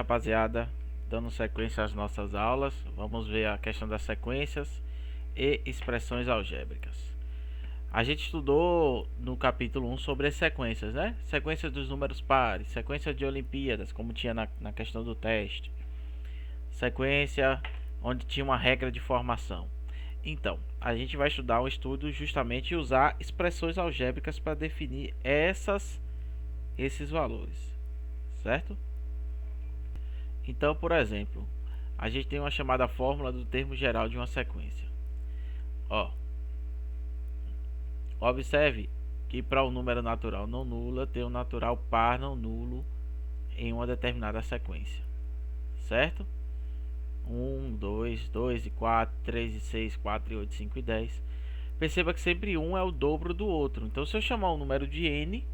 rapaziada, dando sequência às nossas aulas, vamos ver a questão das sequências e expressões algébricas. A gente estudou no capítulo 1 sobre as sequências, né? Sequências dos números pares, sequência de Olimpíadas, como tinha na questão do teste, sequência onde tinha uma regra de formação. Então, a gente vai estudar um estudo justamente usar expressões algébricas para definir esses valores, certo? Então, por exemplo, a gente tem uma chamada fórmula do termo geral de uma sequência. Observe que para o número natural não nulo tem um natural par não nulo em uma determinada sequência, certo? 1, 2, 2 e 4, 3 e 6, 4 e 8, 5 e 10. Perceba que sempre um é o dobro do outro. Então, se eu chamar um número de n,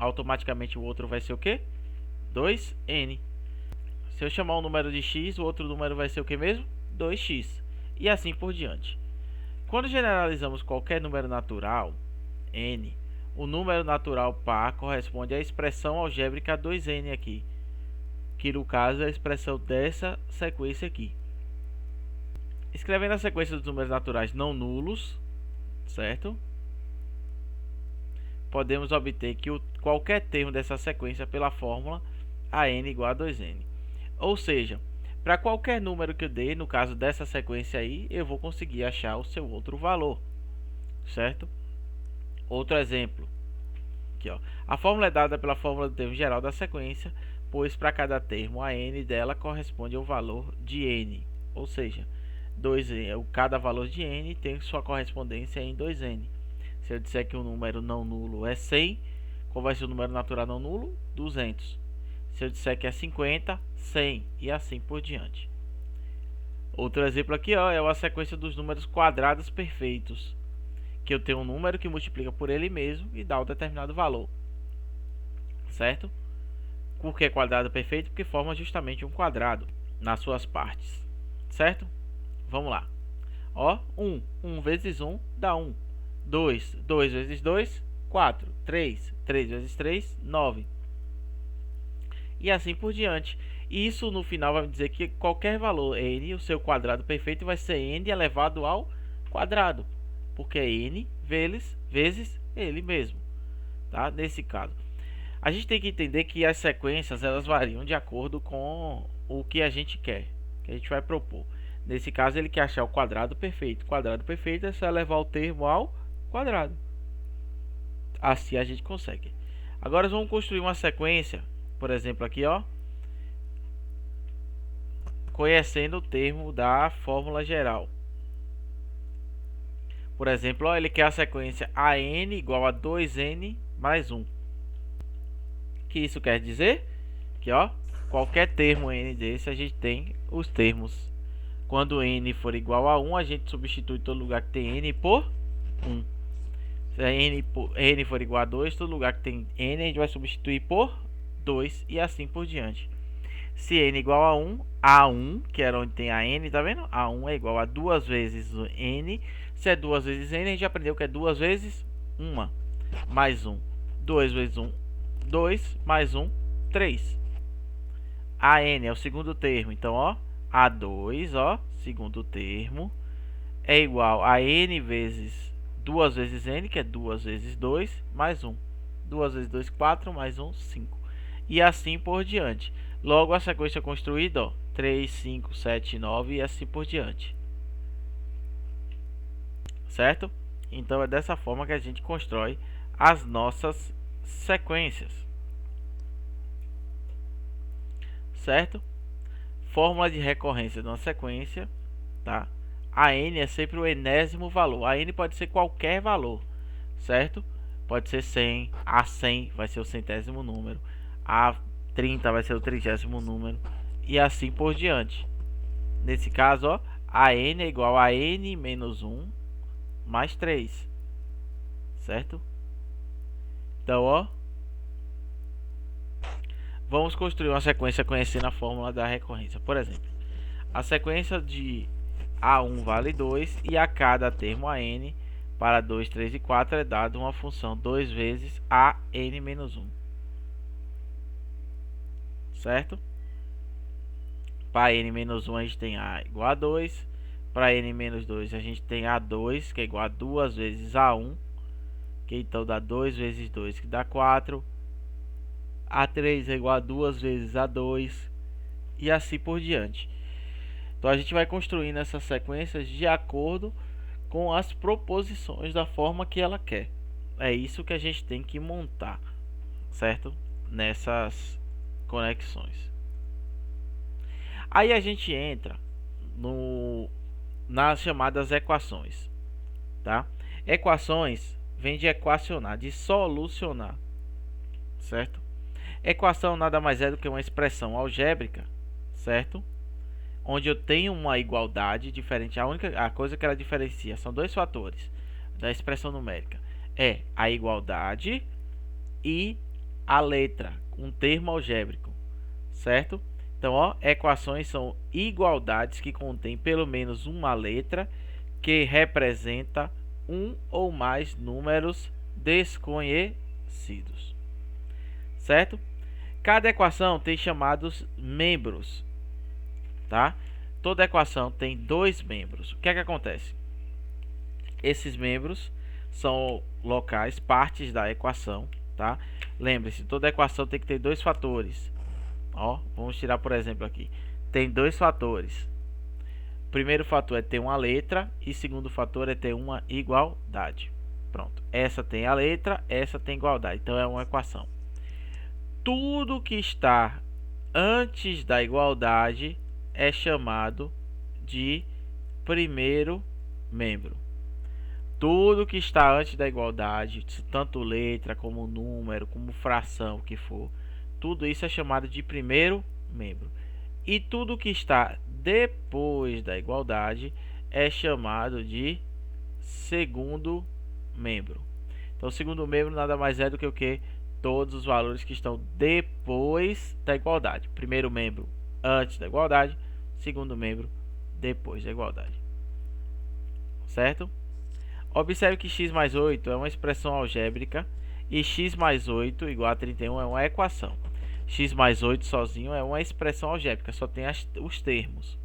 automaticamente o outro vai ser o quê? 2n. Se eu chamar um número de x, o outro número vai ser o que mesmo? 2x. E assim por diante. Quando generalizamos qualquer número natural, n, o número natural par corresponde à expressão algébrica 2n aqui, que no caso é a expressão dessa sequência aqui. Escrevendo a sequência dos números naturais não nulos, certo? Podemos obter que qualquer termo dessa sequência pela fórmula an igual a 2n. Ou seja, para qualquer número que eu dê, no caso dessa sequência aí, eu vou conseguir achar o seu outro valor, certo? Outro exemplo. Aqui, ó. A fórmula é dada pela fórmula do termo geral da sequência, pois para cada termo a n dela corresponde ao valor de n. Ou seja, cada valor de n tem sua correspondência em 2n. Se eu disser que o número não nulo é 100, qual vai ser o número natural não nulo? 200. Se eu disser que é 50, 100 e assim por diante. Outro exemplo aqui, ó, é a sequência dos números quadrados perfeitos, que eu tenho um número que multiplica por ele mesmo e dá um determinado valor, certo? Por que quadrado perfeito? Porque forma justamente um quadrado nas suas partes, certo? Vamos lá. 1 vezes 1 dá 1. 2 vezes 2, 4. 3 vezes 3, 9. E assim por diante. Isso no final vai me dizer que qualquer valor n, o seu quadrado perfeito vai ser n elevado ao quadrado, porque é n vezes ele mesmo, tá? Nesse caso, a gente tem que entender que as sequências elas variam de acordo com o que a gente quer, que a gente vai propor. Nesse caso, ele quer achar o quadrado perfeito. O quadrado perfeito é só elevar o termo ao quadrado. Assim a gente consegue. Agora vamos construir uma sequência. Por exemplo, aqui, ó, conhecendo o termo da fórmula geral. Por exemplo, ó, ele quer a sequência an igual a 2n mais 1. O que isso quer dizer? Que, ó, qualquer termo n desse, a gente tem os termos. Quando n for igual a 1, a gente substitui todo lugar que tem n por 1. Se n for igual a 2, todo lugar que tem n, a gente vai substituir por 2 e assim por diante. Se n igual a 1, A1, que era onde tem a n, tá vendo? A1 é igual a 2 vezes n. Se é 2 vezes n, a gente aprendeu que é 2 vezes 1 mais 1. 2 vezes 1, 2 mais 1, 3. A n é o segundo termo, então, ó, A2, ó, segundo termo, é igual a n vezes 2 vezes n, que é 2 vezes 2, mais 1. 2 vezes 2, 4, mais 1, 5. E assim por diante. Logo, a sequência construída, ó, 3, 5, 7, 9 e assim por diante. Certo? Então, é dessa forma que a gente constrói as nossas sequências. Certo? Fórmula de recorrência de uma sequência, tá? A n é sempre o enésimo valor. A n pode ser qualquer valor, certo? Pode ser 100, a 100 vai ser o centésimo número, a 30 vai ser o 30º número e assim por diante. Nesse caso, ó, a n é igual a n menos 1 mais 3, certo? Então, ó, vamos construir uma sequência conhecendo a fórmula da recorrência. Por exemplo, a sequência de A1 vale 2 e a cada termo AN para 2, 3 e 4 é dado uma função 2 vezes AN menos 1. Certo? Para n-1 a gente tem A igual a 2. Para n-2 a gente tem A2, que é igual a 2 vezes A1. Que então dá 2 vezes 2, que dá 4. A3 é igual a 2 vezes A2. E assim por diante. Então a gente vai construindo essas sequências de acordo com as proposições da forma que ela quer. É isso que a gente tem que montar, certo? Nessas conexões. Aí a gente entra nas chamadas equações, tá? Equações vem de equacionar, de solucionar, certo? Equação nada mais é do que uma expressão algébrica, certo? Onde eu tenho uma igualdade diferente. A coisa que ela diferencia são dois fatores da expressão numérica: é a igualdade e a letra, um termo algébrico, certo? Então, ó, equações são igualdades que contêm pelo menos uma letra que representa um ou mais números desconhecidos, certo? Cada equação tem chamados membros, tá? Toda equação tem dois membros. O que é que acontece? Esses membros são locais, partes da equação, tá? Lembre-se, toda equação tem que ter dois fatores. Ó, vamos tirar por exemplo aqui. Tem dois fatores. O primeiro fator é ter uma letra e o segundo fator é ter uma igualdade. Pronto. Essa tem a letra, essa tem igualdade. Então é uma equação. Tudo que está antes da igualdade é chamado de primeiro membro. Tudo que está antes da igualdade, tanto letra como número, como fração, o que for, tudo isso é chamado de primeiro membro. E tudo que está depois da igualdade é chamado de segundo membro. Então, o segundo membro nada mais é do que o que? Todos os valores que estão depois da igualdade. Primeiro membro antes da igualdade, segundo membro depois da igualdade. Certo? Observe que x mais 8 é uma expressão algébrica e x mais 8 igual a 31 é uma equação. X mais 8 sozinho é uma expressão algébrica, só tem os termos,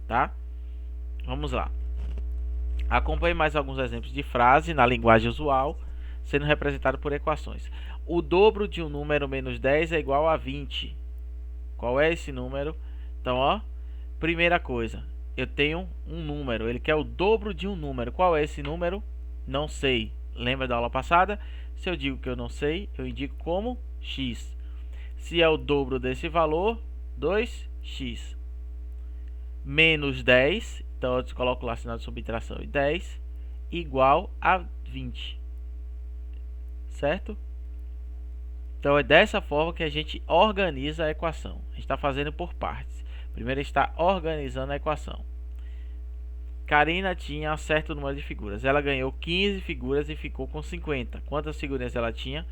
tá? Vamos lá. Acompanhe mais alguns exemplos de frase na linguagem usual, sendo representado por equações. O dobro de um número menos 10 é igual a 20. Qual é esse número? Então, ó, primeira coisa, eu tenho um número, ele quer o dobro de um número. Qual é esse número? Não sei. Lembra da aula passada? Se eu digo que eu não sei, eu indico como x. Se é o dobro desse valor, 2x. Menos 10, então eu coloco lá sinal de subtração e 10, igual a 20. Certo? Então é dessa forma que a gente organiza a equação. A gente está fazendo por partes. Primeiro está organizando a equação. Karina tinha um certo número de figuras. Ela ganhou 15 figuras e ficou com 50. Quantas figurinhas ela tinha?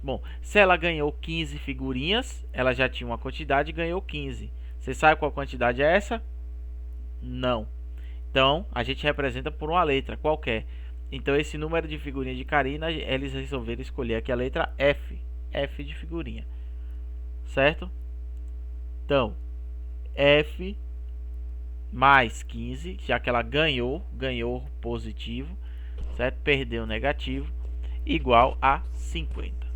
Bom, se ela ganhou 15 figurinhas, ela já tinha uma quantidade e ganhou 15. Você sabe qual quantidade é essa? Não. Então, a gente representa por uma letra qualquer. Então, esse número de figurinhas de Karina, eles resolveram escolher aqui a letra F. F de figurinha. Certo? Então, F mais 15, já que ela ganhou positivo, certo? Perdeu negativo, igual a 50.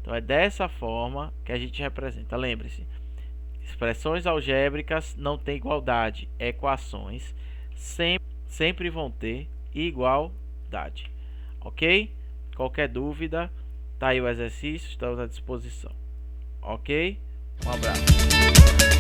Então é dessa forma que a gente representa. Lembre-se, expressões algébricas não têm igualdade, equações sempre vão ter igualdade. Ok? Qualquer dúvida, tá aí o exercício, estamos à disposição. Ok? Um abraço.